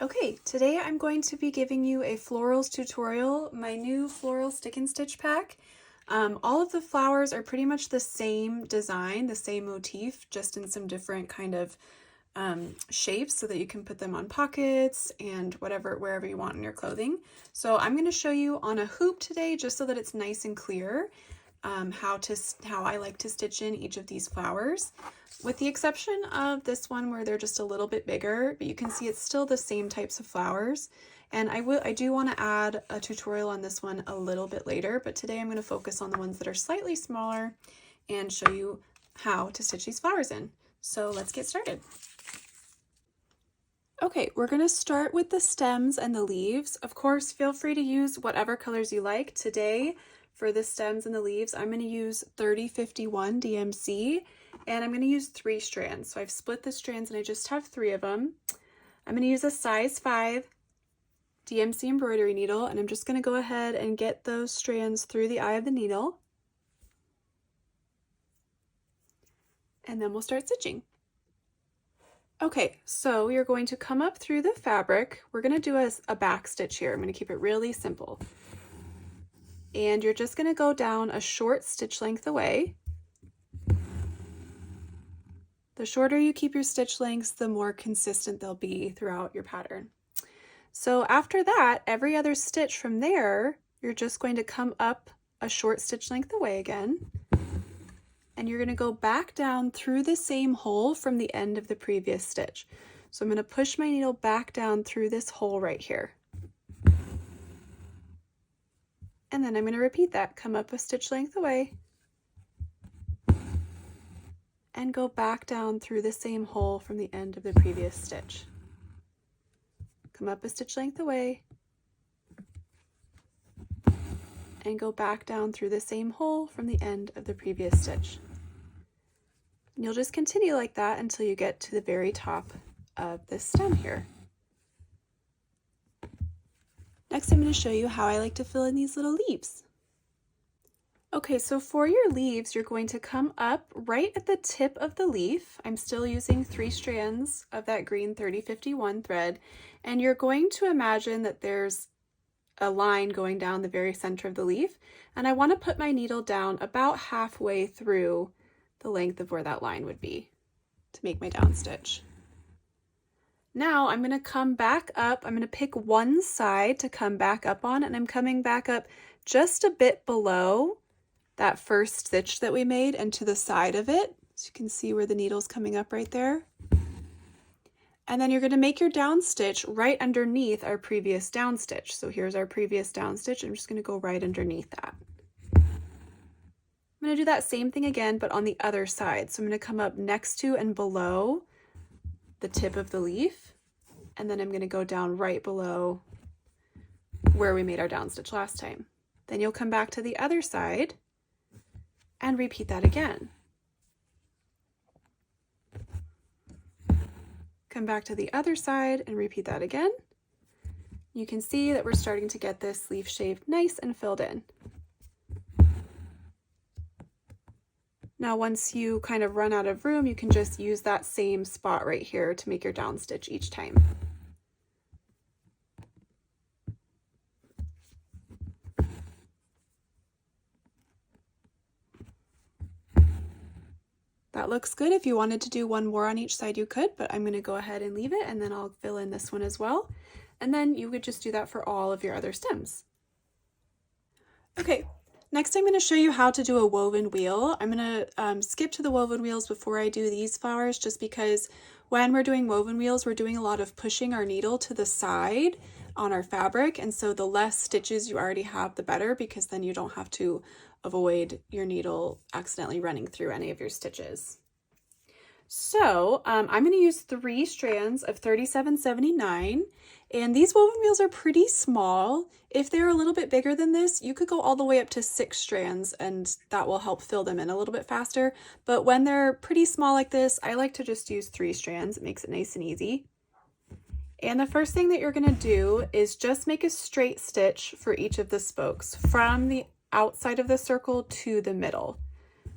Okay, today I'm going to be giving you a florals tutorial, my new floral stick and stitch pack. All of the flowers are pretty much the same design, the same motif, just in some different kind of shapes so that you can put them on pockets and wherever you want in your clothing. So I'm going to show you on a hoop today just so that it's nice and clear how I like to stitch in each of these flowers. With the exception of this one where they're just a little bit bigger, but you can see it's still the same types of flowers. And I do want to add a tutorial on this one a little bit later, but today I'm going to focus on the ones that are slightly smaller and show you how to stitch these flowers in. So let's get started. Okay, we're going to start with the stems and the leaves. Of course, feel free to use whatever colors you like. Today, for the stems and the leaves, I'm going to use 3051 DMC, and I'm going to use 3 strands. So I've split the strands and I just have 3 of them. I'm going to use a size 5 DMC embroidery needle, and I'm just going to go ahead and get those strands through the eye of the needle. And then we'll start stitching. Okay, so you're going to come up through the fabric. We're going to do a back stitch here. I'm going to keep it really simple. And you're just going to go down a short stitch length away. The shorter you keep your stitch lengths, the more consistent they'll be throughout your pattern. So after that, every other stitch from there, you're just going to come up a short stitch length away again. And you're going to go back down through the same hole from the end of the previous stitch. So I'm going to push my needle back down through this hole right here. And then I'm going to repeat that. Come up a stitch length away and go back down through the same hole from the end of the previous stitch. Come up a stitch length away and go back down through the same hole from the end of the previous stitch. And you'll just continue like that until you get to the very top of this stem here. Next, I'm going to show you how I like to fill in these little leaves. Okay, so for your leaves, you're going to come up right at the tip of the leaf. I'm still using 3 strands of that green 3051 thread, and you're going to imagine that there's a line going down the very center of the leaf, and I want to put my needle down about halfway through the length of where that line would be to make my down stitch. Now I'm going to come back up. I'm going to pick one side to come back up on, and I'm coming back up just a bit below that first stitch that we made and to the side of it. So you can see where the needle's coming up right there. And then you're going to make your down stitch right underneath our previous down stitch. So here's our previous down stitch. I'm just going to go right underneath that. I'm going to do that same thing again, but on the other side. So I'm going to come up next to and below the tip of the leaf, and then I'm going to go down right below where we made our down stitch last time. Then you'll come back to the other side and repeat that again. Come back to the other side and repeat that again. You can see that we're starting to get this leaf shape nice and filled in. Now, once you kind of run out of room, you can just use that same spot right here to make your down stitch each time. That looks good. If you wanted to do one more on each side, you could, but I'm going to go ahead and leave it, and then I'll fill in this one as well. And then you would just do that for all of your other stems. Okay, next I'm going to show you how to do a woven wheel. I'm going to skip to the woven wheels before I do these flowers, just because when we're doing woven wheels, we're doing a lot of pushing our needle to the side on our fabric, and so the less stitches you already have, the better, because then you don't have to avoid your needle accidentally running through any of your stitches. So I'm going to use 3 strands of 3779, and these woven wheels are pretty small. If they're a little bit bigger than this, you could go all the way up to 6 strands, and that will help fill them in a little bit faster. But when they're pretty small like this, I like to just use 3 strands. It makes it nice and easy. And the first thing that you're going to do is just make a straight stitch for each of the spokes from the outside of the circle to the middle.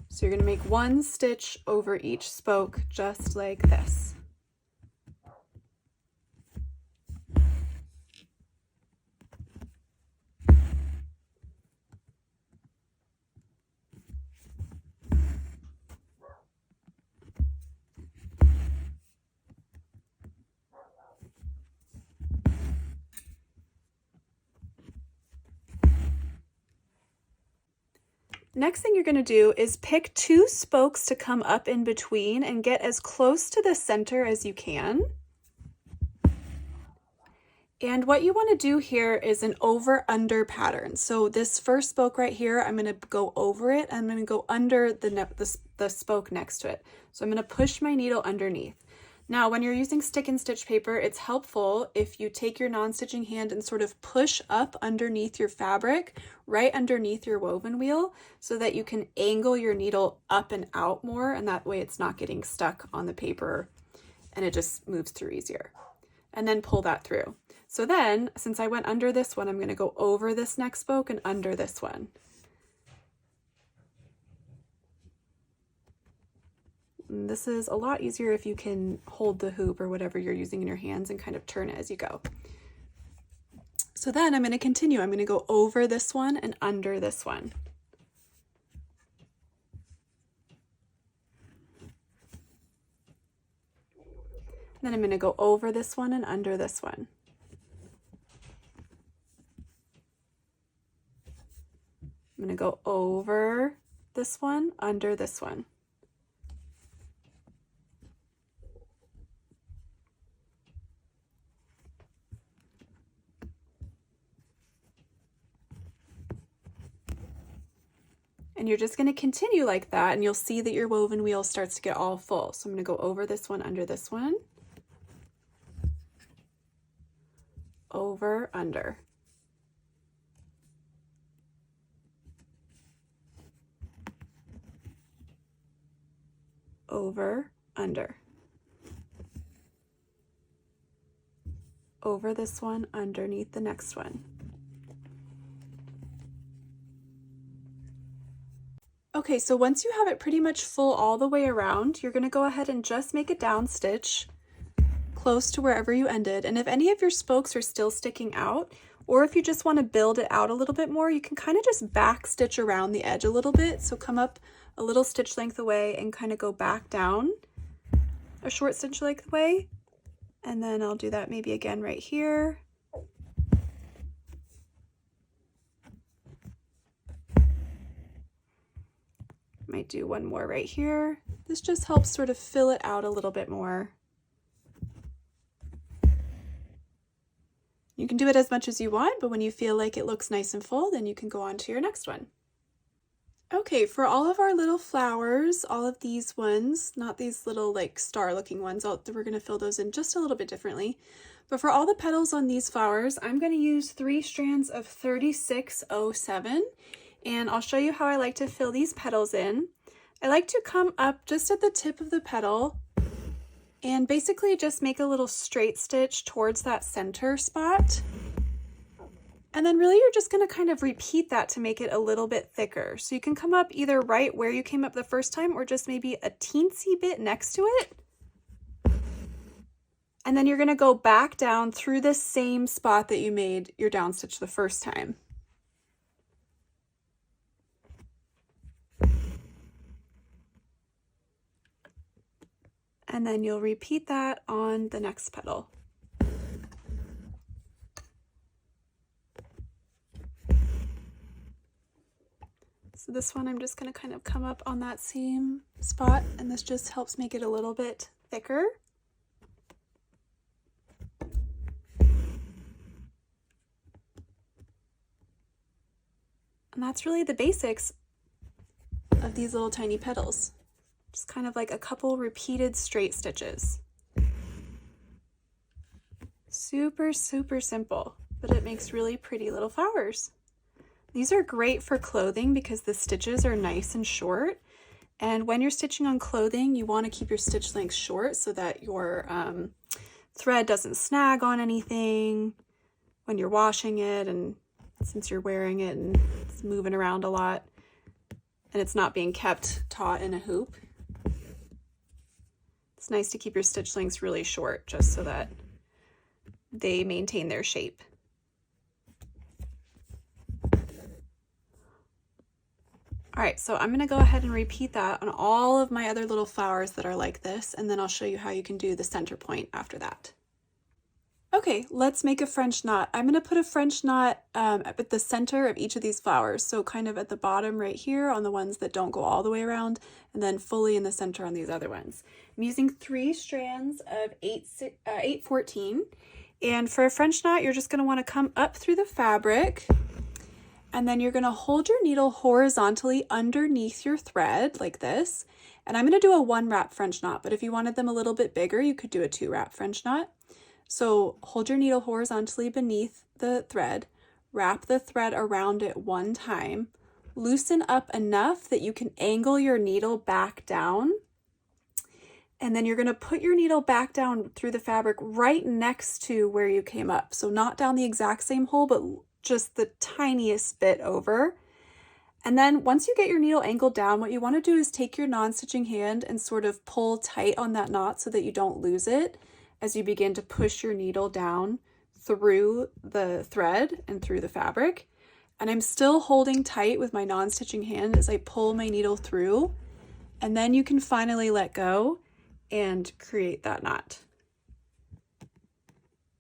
So you're going to make 1 stitch over each spoke, just like this. Next thing you're going to do is pick 2 spokes to come up in between and get as close to the center as you can. And what you want to do here is an over-under pattern. So this first spoke right here, I'm going to go over it. I'm going to go under the spoke next to it. So I'm going to push my needle underneath. Now, when you're using stick and stitch paper, it's helpful if you take your non-stitching hand and sort of push up underneath your fabric, right underneath your woven wheel, so that you can angle your needle up and out more, and that way it's not getting stuck on the paper and it just moves through easier. And then pull that through. So then, since I went under this one, I'm going to go over this next spoke and under this one. And this is a lot easier if you can hold the hoop or whatever you're using in your hands and kind of turn it as you go. So then I'm going to continue. I'm going to go over this one and under this one. Then I'm going to go over this one and under this one. I'm going to go over this one, under this one. And you're just going to continue like that, and you'll see that your woven wheel starts to get all full. So I'm going to go over this one, under this one, over, under. Over, under. Over this one, underneath the next one. Okay, so once you have it pretty much full all the way around, you're going to go ahead and just make a down stitch close to wherever you ended. And if any of your spokes are still sticking out, or if you just want to build it out a little bit more, you can kind of just back stitch around the edge a little bit. So come up a little stitch length away and kind of go back down a short stitch length away. And then I'll do that maybe again right here. Might do one more right here. This just helps sort of fill it out a little bit more. You can do it as much as you want, but when you feel like it looks nice and full, then you can go on to your next one. Okay, for all of our little flowers, all of these ones, not these little like star looking ones, we're going to fill those in just a little bit differently. But for all the petals on these flowers, I'm going to use 3 strands of 3607. And I'll show you how I like to fill these petals in. I like to come up just at the tip of the petal and basically just make a little straight stitch towards that center spot. And then really you're just going to kind of repeat that to make it a little bit thicker. So you can come up either right where you came up the first time or just maybe a teensy bit next to it. And then you're going to go back down through the same spot that you made your down stitch the first time. And then you'll repeat that on the next petal. So this one I'm just going to kind of come up on that same spot, and this just helps make it a little bit thicker. And that's really the basics of these little tiny petals. Just kind of like a couple repeated straight stitches. Super, super simple, but it makes really pretty little flowers. These are great for clothing because the stitches are nice and short. And when you're stitching on clothing, you want to keep your stitch length short so that your thread doesn't snag on anything when you're washing it, and since you're wearing it and it's moving around a lot and it's not being kept taut in a hoop. It's nice to keep your stitch lengths really short just so that they maintain their shape. All right, so I'm gonna go ahead and repeat that on all of my other little flowers that are like this, and then I'll show you how you can do the center point after that. Okay. Okay, let's make a French knot. I'm going to put a French knot at the center of each of these flowers. So kind of at the bottom right here on the ones that don't go all the way around, and then fully in the center on these other ones. I'm using 3 strands of 814. And for a French knot, you're just going to want to come up through the fabric, and then you're going to hold your needle horizontally underneath your thread like this. And I'm going to do a 1-wrap French knot, but if you wanted them a little bit bigger, you could do a 2-wrap French knot. So hold your needle horizontally beneath the thread, wrap the thread around it 1 time, loosen up enough that you can angle your needle back down, and then you're going to put your needle back down through the fabric right next to where you came up. So not down the exact same hole, but just the tiniest bit over. And then once you get your needle angled down, what you want to do is take your non-stitching hand and sort of pull tight on that knot so that you don't lose it as you begin to push your needle down through the thread and through the fabric. And I'm still holding tight with my non-stitching hand as I pull my needle through, and then you can finally let go and create that knot.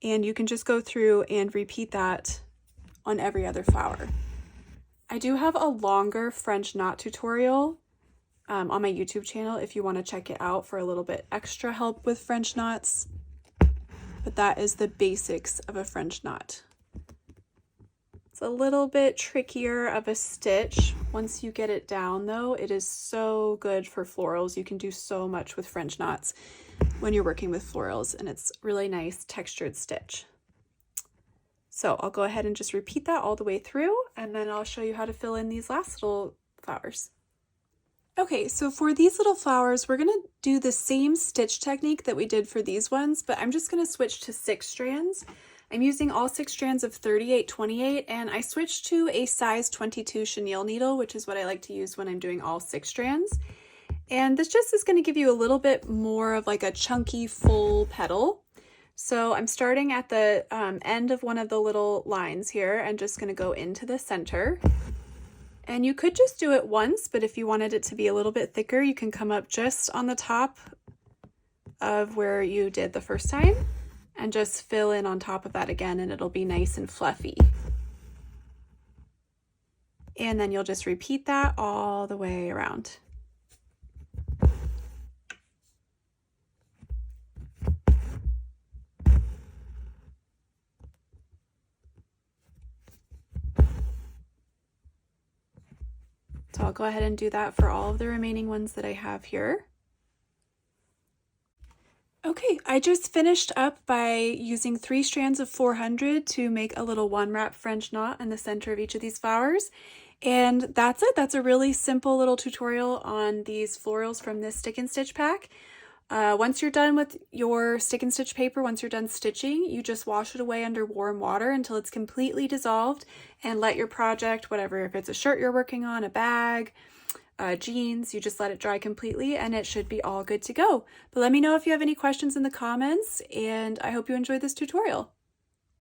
And you can just go through and repeat that on every other flower. I do have a longer French knot tutorial on my YouTube channel if you want to check it out for a little bit extra help with French knots. But that is the basics of a French knot. It's a little bit trickier of a stitch. Once you get it down though, it is so good for florals. You can do so much with French knots when you're working with florals, and it's really nice textured stitch. So I'll go ahead and just repeat that all the way through, and then I'll show you how to fill in these last little flowers. Okay, so for these little flowers, we're gonna do the same stitch technique that we did for these ones, but I'm just gonna switch to 6 strands. I'm using all 6 strands of 38/28, and I switched to a size 22 chenille needle, which is what I like to use when I'm doing all 6 strands. And this just is gonna give you a little bit more of like a chunky, full petal. So I'm starting at the end of one of the little lines here and just gonna go into the center. And you could just do it once, but if you wanted it to be a little bit thicker, you can come up just on the top of where you did the first time and just fill in on top of that again, and it'll be nice and fluffy. And then you'll just repeat that all the way around. So I'll go ahead and do that for all of the remaining ones that I have here. Okay, I just finished up by using 3 strands of 400 to make a little 1-wrap French knot in the center of each of these flowers. And that's it. That's a really simple little tutorial on these florals from this stick and stitch pack. Once you're done with your stick and stitch paper, once you're done stitching, you just wash it away under warm water until it's completely dissolved, and let your project, whatever, if it's a shirt you're working on, a bag, jeans, you just let it dry completely and it should be all good to go. But let me know if you have any questions in the comments, and I hope you enjoyed this tutorial.